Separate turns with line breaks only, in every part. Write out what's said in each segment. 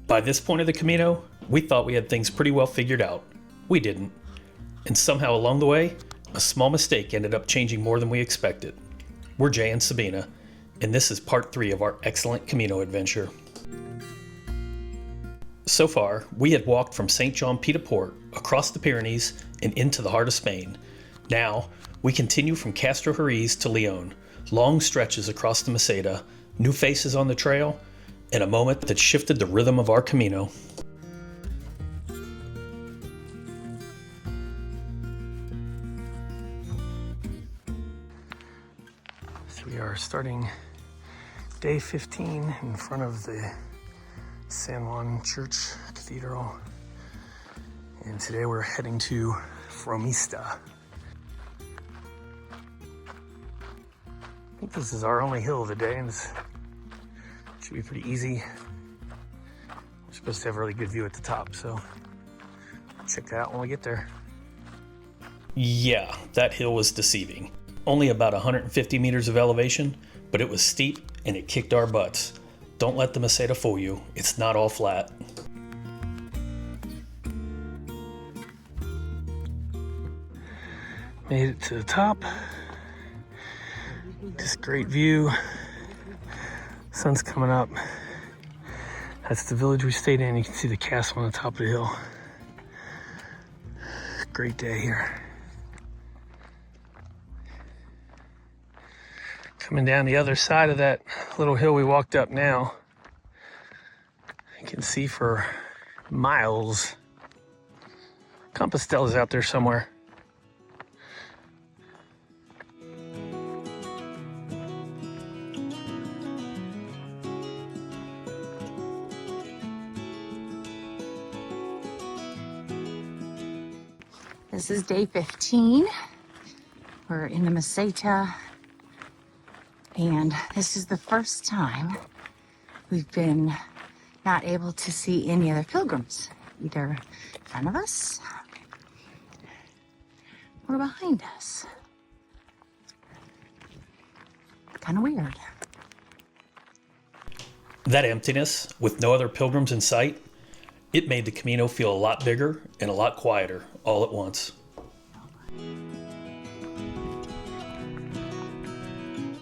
By this point of the Camino, we thought we had things pretty well figured out. We didn't. And somehow along the way, a small mistake ended up changing more than we expected. We're Jay and Sabina, and this is part 3 of our Excellent Camino Adventure. So far, we had walked from Saint Jean Pied de Port, across the Pyrenees, and into the heart of Spain. Now, we continue from Castrojeriz to León, long stretches across the Meseta, new faces on the trail, and a moment that shifted the rhythm of our Camino. So we are starting day 15 in front of the San Juan Church Cathedral, and today we're heading to Frómista. I think this is our only hill of the day, and this should be pretty easy. We're supposed to have a really good view at the top, so check that out when we get there. Yeah, that hill was deceiving. Only about 150 meters of elevation, but it was steep and it kicked our butts. Don't let the Meseta fool you, it's not all flat. Made it to the top. This great view. Sun's coming up. That's the village we stayed in. You can see the castle on the top of the hill. Great day here. Coming down the other side of that little hill we walked up now, you can see for miles. Compostella's out there somewhere.
This is day 15. We're in the Meseta, and this is the first time we've been not able to see any other pilgrims, either in front of us or behind us. Kind of weird.
That emptiness, with no other pilgrims in sight, it made the Camino feel a lot bigger and a lot quieter all at once.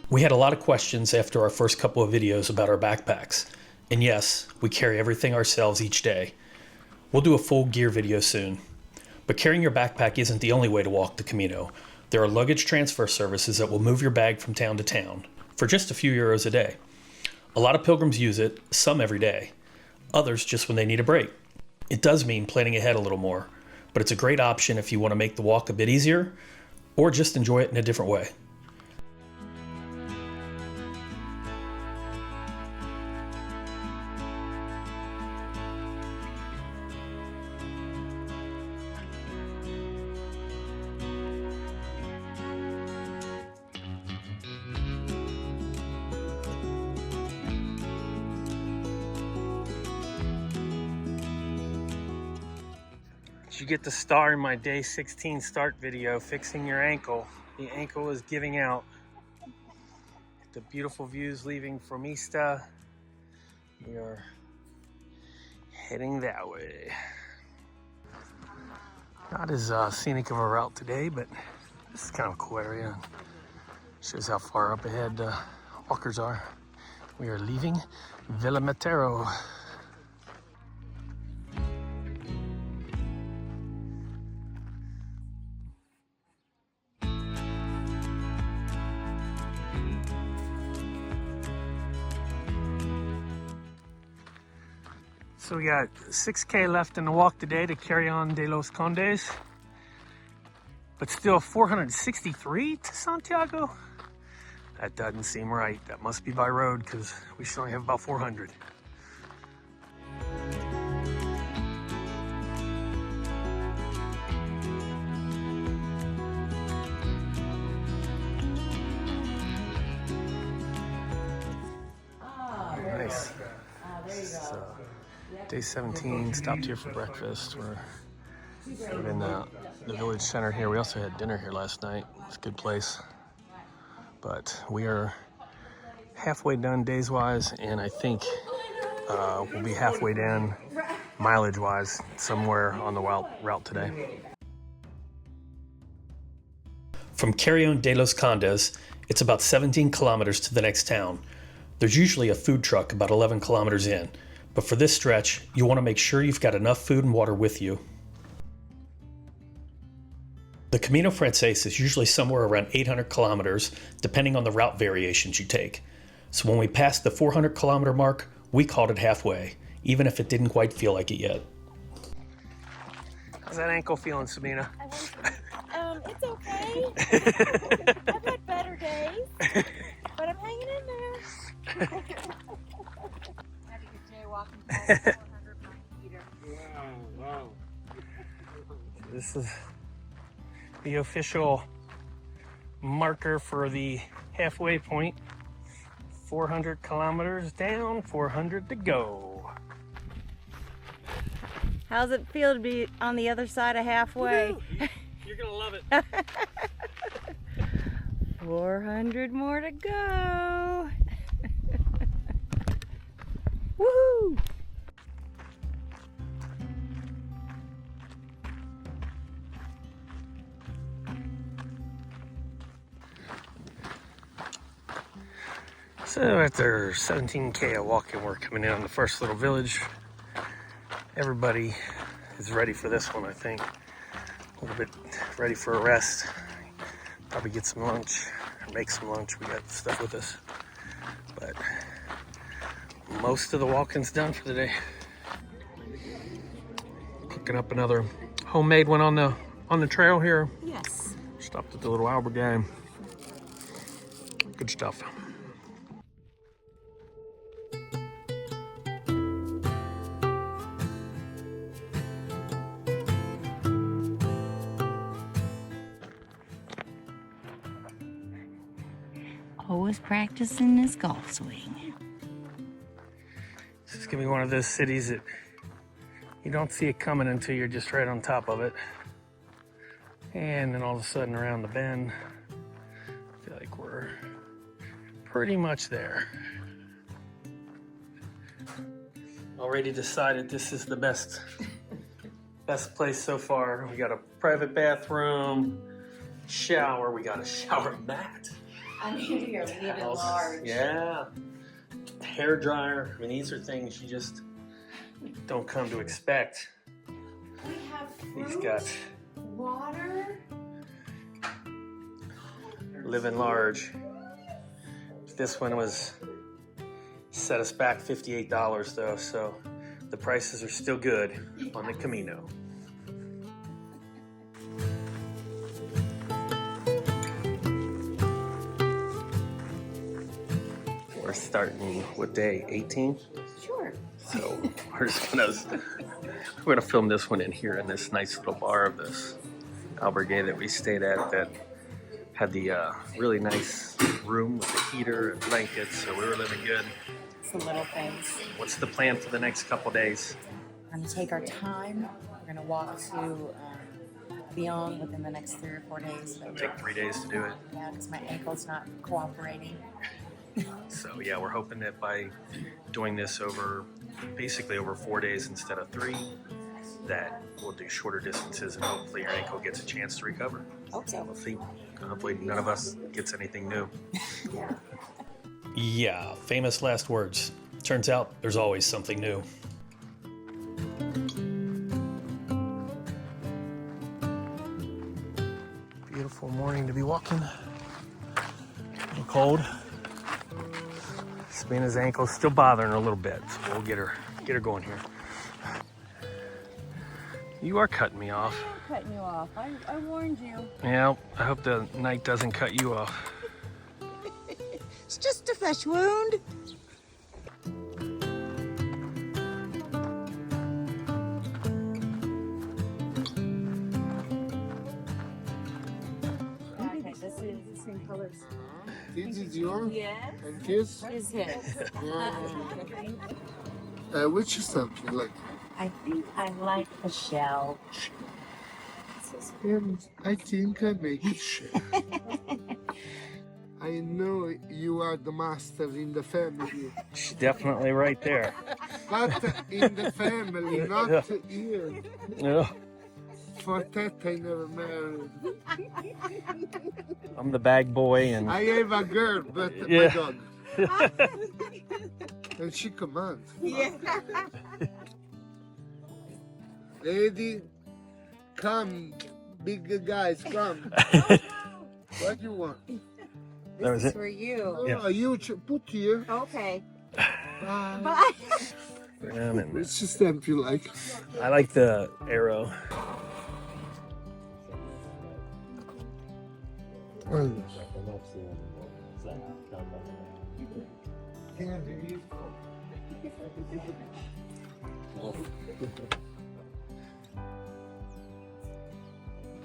We had a lot of questions after our first couple of videos about our backpacks. And yes, we carry everything ourselves each day. We'll do a full gear video soon. But carrying your backpack isn't the only way to walk the Camino. There are luggage transfer services that will move your bag from town to town for just a few euros a day. A lot of pilgrims use it, some every day. Others just when they need a break. It does mean planning ahead a little more, but it's a great option if you want to make the walk a bit easier or just enjoy it in a different way. You get the star in my day 16 start video, fixing your ankle. The ankle is giving out. The beautiful views leaving Frómista. We are heading that way. Not as scenic of a route today, but this is kind of a cool area. Shows how far up ahead walkers are. We are leaving Villamatero. So we got 6K left in the walk today to Carrión de los Condes, but still 463 to Santiago? That doesn't seem right. That must be by road because we should only have about 400. Nice. So, day 17, stopped here for breakfast. We're in the village center here. We also had dinner here last night. It's a good place. But we are halfway done days-wise, and I think We'll be halfway down mileage-wise somewhere on the route today. From Carrión de los Condes, it's about 17 kilometers to the next town. There's usually a food truck about 11 kilometers in, but for this stretch, you want to make sure you've got enough food and water with you. The Camino Francés is usually somewhere around 800 kilometers, depending on the route variations you take. So when we passed the 400 kilometer mark, we called it halfway, even if it didn't quite feel like it yet. How's that ankle feeling, Sabina?
It's okay. I've had better days, but I'm hanging in there. Had to get jaywalking past 400 meter.
Wow. This is the official marker for the halfway point. 400 kilometers down, 400 to go.
How's it feel to be on the other side of halfway?
You're gonna love it.
400 more to go. Woohoo!
So after 17K of walking, we're coming in on the first little village. Everybody is ready for this one, I think. A little bit ready for a rest. Probably get some lunch, or make some lunch. We got stuff with us. But most of the walking's done for the day. Cooking up another homemade one on the trail here.
Yes.
Stopped at the little albergue. Good stuff.
Always practicing his golf swing.
This is gonna be one of those cities that you don't see it coming until you're just right on top of it. And then all of a sudden around the bend, I feel like we're pretty much there. Already decided this is the best place so far. We got a private bathroom, shower, we got a shower mat.
I'm here, we need it large.
Yeah. Hair dryer. I mean, these are things you just don't come to expect.
We have fruit,
He's got
water.
living large. This one was set us back $58 though, so the prices are still good on the Camino. We're starting with day 18.
Sure.
So we're gonna film this one in here in this nice little bar of this albergue that we stayed at that had the really nice room with the heater and blankets, so we were living good.
It's the little things.
What's the plan for the next couple days?
We're going to take our time. We're going to walk to León within the next 3 or 4 days.
It'll take 3 days to do it.
Yeah, because my ankle's not cooperating.
So yeah, we're hoping that by doing this basically over 4 days instead of 3, that we'll do shorter distances and hopefully your ankle gets a chance to recover.
Hope so.
We'll see. Hopefully none of us gets anything new.
Yeah.
Yeah, famous last words. Turns out there's always something new. Beautiful morning to be walking. A little cold. Sabina's ankle's still bothering her a little bit, so we'll get her going here. You are cutting me off.
I'm cutting you off. I warned you.
Yeah, I hope the night doesn't cut you off.
It's just a flesh wound. Okay, this is the same colors.
This is yours?
Yes.
And this?
Is his.
Which stuff you like?
I think I like the shell.
I think I make it share. I know you are the master in the family.
She's definitely right there.
But in the family, not here.
Yeah.
For that, I never married.
I'm the bag boy, and
I have a girl, but
Yeah.
my dog. And she commands.
Yeah.
Lady, come. Big guys, come. What do you want?
That was
This is
it?
for you.
Oh,
Yeah.
you put here.
Okay.
Bye.
Bye.
It's just stamp you like.
I like the arrow.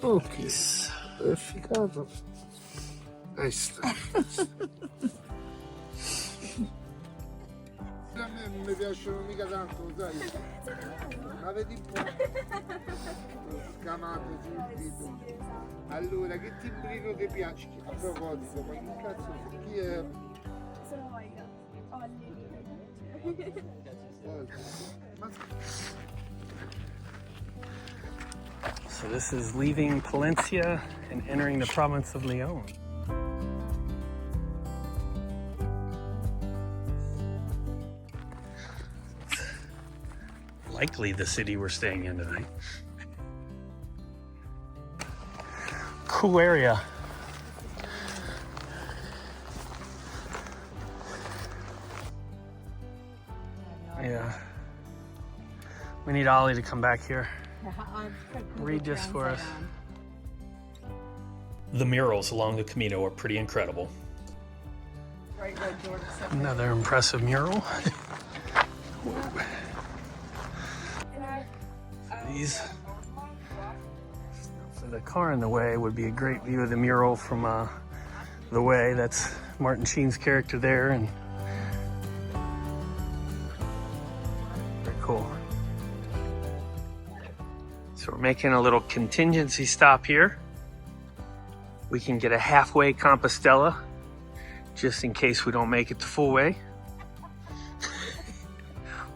Ok, è figato. Nice. A me non mi piacciono mica tanto, sai? Ma vedi un po'. Scamato subito. Allora, che timbrino ti piace? A proposito, ma che cazzo? Chi è?
Sono Olga.
Ma
So this is leaving Palencia and entering the province of León. Likely the city we're staying in tonight. Cool area. Yeah. We need Ollie to come back here. Read this for us. The murals along the Camino are pretty incredible. Another impressive mural. These, for the car in the way, would be a great view of the mural from the way. That's Martin Sheen's character there, and very cool. So we're making a little contingency stop here. We can get a halfway Compostela, just in case we don't make it the full way.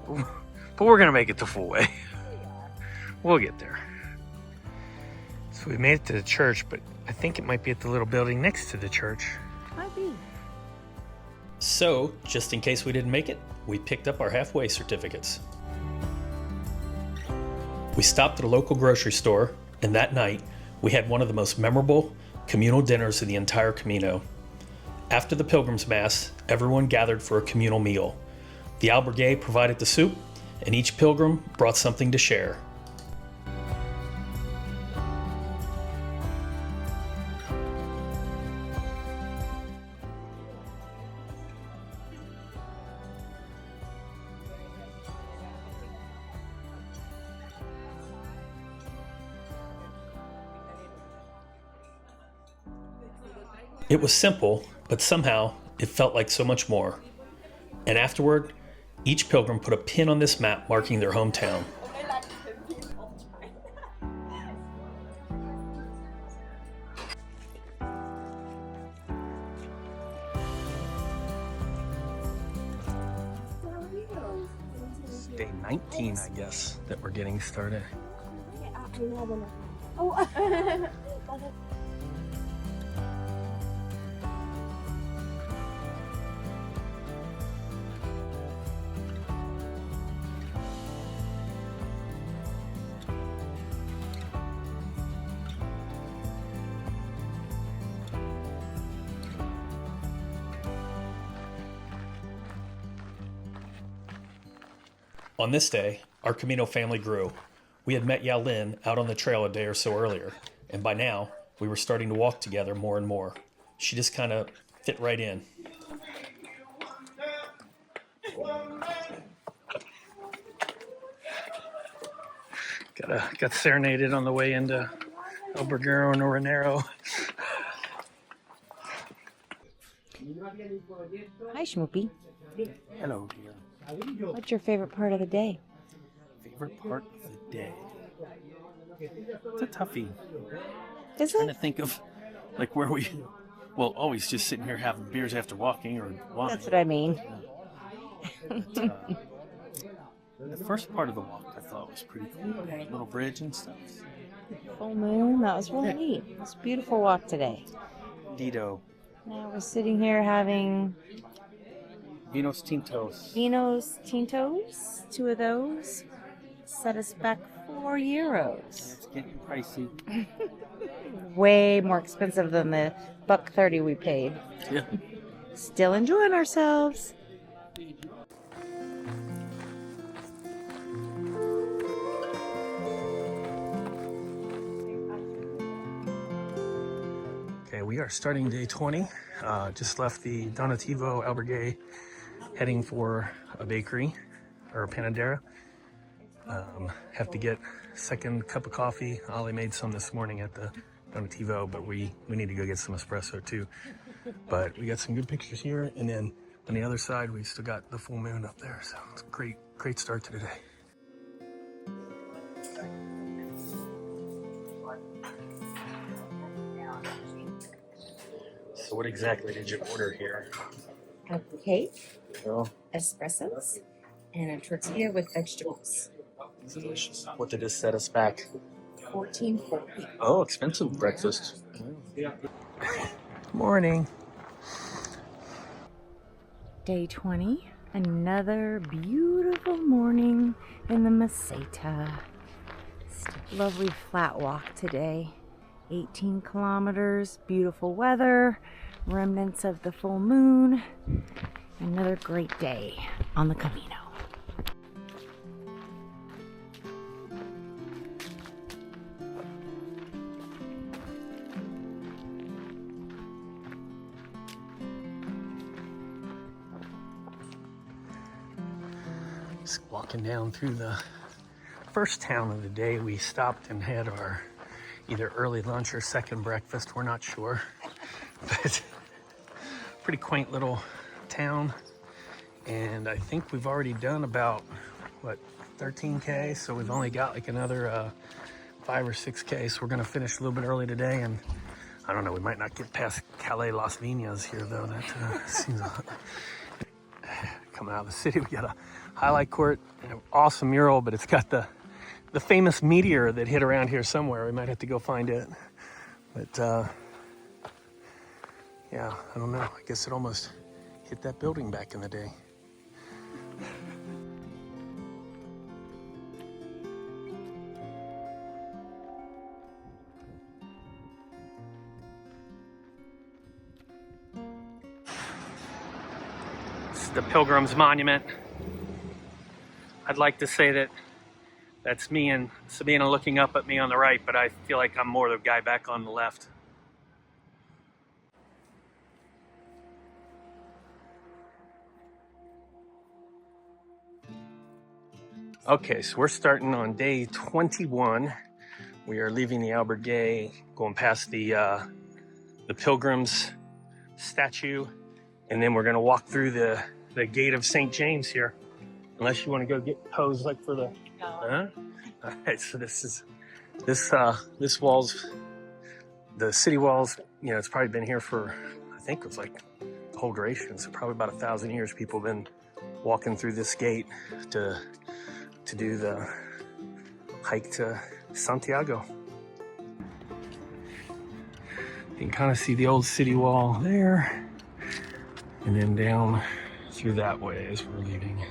But we're gonna make it the full way. We'll get there. So we made it to the church, but I think it might be at the little building next to the church.
Might be.
So, just in case we didn't make it, we picked up our halfway certificates. We stopped at a local grocery store, and that night, we had one of the most memorable communal dinners of the entire Camino. After the Pilgrim's Mass, everyone gathered for a communal meal. The albergue provided the soup, and each pilgrim brought something to share. It was simple, but somehow it felt like so much more. And afterward, each pilgrim put a pin on this map marking their hometown. It's day 19, I guess, that we're getting started. On this day, our Camino family grew. We had met Yao Lin out on the trail a day or so earlier, and by now, we were starting to walk together more and more. She just kind of fit right in. Got serenaded on the way into El Burgo and Ranero.
Hi, Schmoopy.
Hello, dear.
What's your favorite part of the day?
Favorite part of the day? It's a toughie.
Is
Trying to
it?
think of like where we, well, always just sitting here having beers after walking or wine.
That's what I mean.
The first part of the walk I thought was pretty cool. Little bridge and stuff.
Full moon, that was really neat. It was a beautiful walk today.
Dito.
Now we're sitting here having
Vinos Tintos.
Vinos Tintos, 2 of those. Set us back €4.
It's getting pricey.
Way more expensive than the $1.30 we paid.
Yeah.
Still enjoying ourselves.
Okay, we are starting day 20. Just left the Donativo Albergue, heading for a bakery or a panadera. Have to get second cup of coffee. Ollie made some this morning at the Donativo, but we need to go get some espresso too. But we got some good pictures here, and then on the other side we still got the full moon up there. So it's a great start to today. So what exactly did you order here?
A cake,
Oh,
espressos, and a tortilla with vegetables.
delicious. What did this set us back?
$14.40.
Oh, expensive breakfast. Morning.
Day 20, another beautiful morning in the Meseta. Lovely flat walk today. 18 kilometers, beautiful weather, remnants of the full moon. Another great day on the Camino.
Just walking down through the first town of the day. We stopped and had our either early lunch or second breakfast. We're not sure, but pretty quaint little town. And I think we've already done about, what, 13K? So we've only got like another 5 or 6K. So we're gonna finish a little bit early today. And I don't know, we might not get past Calais Las Vinas here though. That seems coming out of the city. We got a highlight court, an awesome mural, but it's got the famous meteor that hit around here somewhere. We might have to go find it. But yeah, I don't know. I guess it almost hit that building back in the day. It's the Pilgrim's Monument. I'd like to say that that's me and Sabina looking up at me on the right, but I feel like I'm more the guy back on the left. Okay, so we're starting on day 21. We are leaving the Albergue, going past the Pilgrim's statue, and then we're gonna walk through the gate of St. James here. Unless you want to go get posed like for the... Huh? All right, so this wall's, the city walls, you know, it's probably been here for, I think it's like the whole duration. So probably about 1,000 years people have been walking through this gate to do the hike to Santiago. You can kind of see the old city wall there, and then down through that way as we're leaving.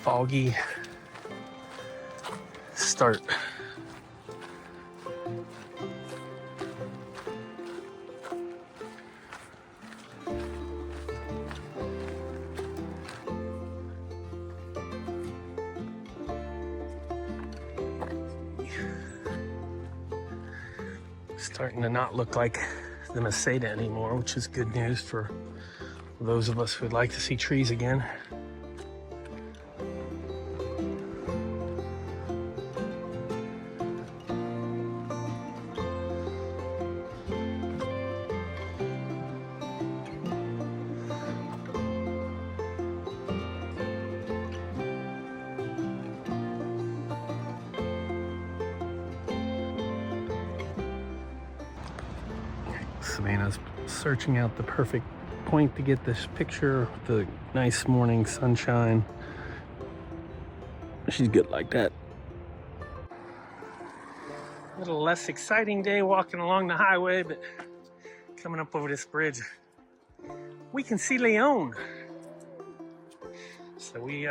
Foggy start. Starting to not look like the Meseta anymore, which is good news for those of us who'd like to see trees again. Savannah's searching out the perfect point to get this picture with the nice morning sunshine. She's good like that. A little less exciting day walking along the highway, but coming up over this bridge, we can see León. So we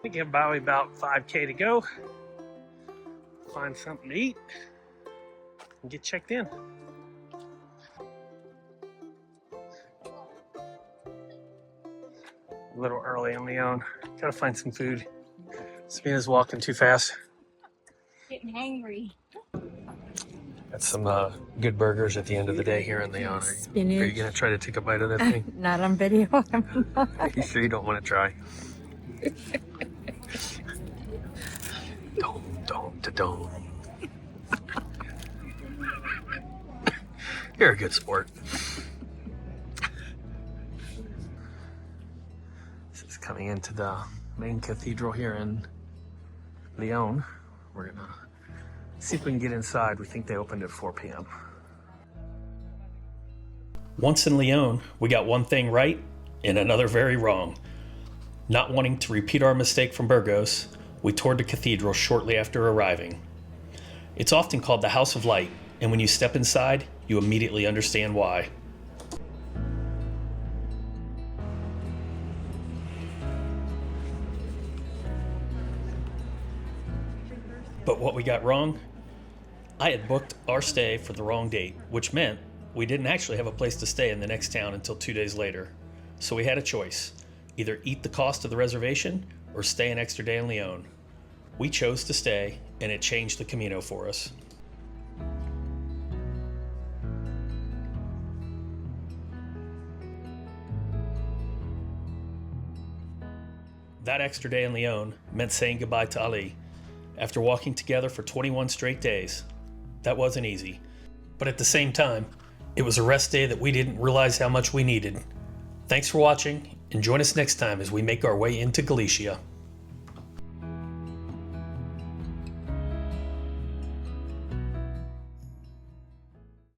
think about 5K to go. Find something to eat and get checked in. A little early on León. Gotta find some food. Savannah's walking too fast.
Getting hangry.
Got some good burgers at the end of the day here in León. Are you gonna try to take a bite of that thing?
Not on video.
Are you sure you don't want to try? Don't. You're a good sport. This is coming into the main cathedral here in León. We're gonna see if we can get inside. We think they opened at 4 p.m. Once in León, we got one thing right and another very wrong. Not wanting to repeat our mistake from Burgos, we toured the cathedral shortly after arriving. It's often called the House of Light, and when you step inside, you immediately understand why. But what we got wrong? I had booked our stay for the wrong date, which meant we didn't actually have a place to stay in the next town until 2 days later. So we had a choice, either eat the cost of the reservation or stay an extra day in León. We chose to stay, and it changed the Camino for us. That extra day in León meant saying goodbye to Ali. After walking together for 21 straight days, that wasn't easy. But at the same time, it was a rest day that we didn't realize how much we needed. Thanks for watching, and join us next time as we make our way into Galicia.